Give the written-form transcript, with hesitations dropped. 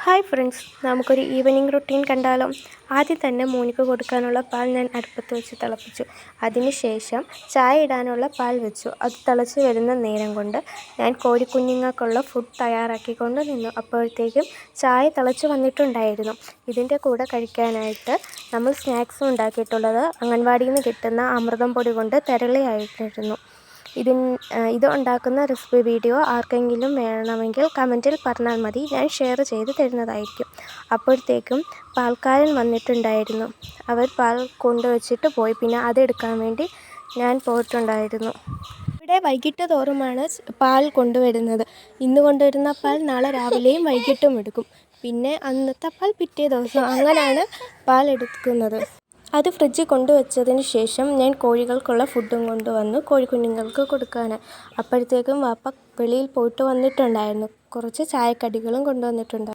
Hi friends, നമുക്കൊരു evening routine കണ്ടാലോ. ആദ്യം തന്നെ മോനിക്ക് കൊടുക്കാനുള്ള പാൽ ഞാൻ അടുപ്പത്ത് വെച്ച് തിളപ്പിച്ചു. അതിനുശേഷം ചായ ഇടാനുള്ള പാൽ വെച്ചു. അത് തിളച്ച് വരുന്ന നേരം കൊണ്ട് ഞാൻ കോഴിക്കുഞ്ഞുങ്ങൾക്കുള്ള ഫുഡ് തയ്യാറാക്കിക്കൊണ്ട് നിന്നു. അപ്പോഴത്തേക്കും ചായ തിളച്ച് വന്നിട്ടുണ്ടായിരുന്നു. ഇതിൻ്റെ കൂടെ കഴിക്കാനായിട്ട് നമ്മൾ സ്നാക്സും ഉണ്ടാക്കിയിട്ടുള്ളത് അംഗൻവാടിയിൽ നിന്ന് കിട്ടുന്ന അമൃതം പൊടി കൊണ്ട് തെരളിയായിട്ടിരുന്നു. ഇത് ഉണ്ടാക്കുന്ന റെസിപ്പി വീഡിയോ ആർക്കെങ്കിലും വേണമെങ്കിൽ കമൻറ്റിൽ പറഞ്ഞാൽ മതി, ഞാൻ ഷെയർ ചെയ്ത് തരുന്നതായിരിക്കും. അപ്പോഴത്തേക്കും പാൽക്കാരൻ വന്നിട്ടുണ്ടായിരുന്നു. അവർ പാൽ കൊണ്ടുവച്ചിട്ട് പോയി. പിന്നെ അതെടുക്കാൻ വേണ്ടി ഞാൻ പോയിട്ടുണ്ടായിരുന്നു. ഇവിടെ വൈകിട്ട് തോറുമാണ് പാൽ കൊണ്ടുവരുന്നത്. ഇന്ന് കൊണ്ടുവരുന്ന പാൽ നാളെ രാവിലെയും വൈകിട്ടും എടുക്കും. പിന്നെ അന്നത്തെ പാൽ പിറ്റേ ദിവസം, അങ്ങനെയാണ് പാൽ എടുക്കുന്നത്. അത് ഫ്രിഡ്ജിൽ കൊണ്ടുവച്ചതിന് ശേഷം ഞാൻ കോഴികൾക്കുള്ള ഫുഡും കൊണ്ടുവന്നു കോഴിക്കുഞ്ഞുങ്ങൾക്ക് കൊടുക്കാൻ. അപ്പോഴത്തേക്കും വാപ്പ വെളിയിൽ പോയിട്ട് വന്നിട്ടുണ്ടായിരുന്നു. കുറച്ച് ചായക്കടികളും കൊണ്ടുവന്നിട്ടുണ്ടായിരുന്നു.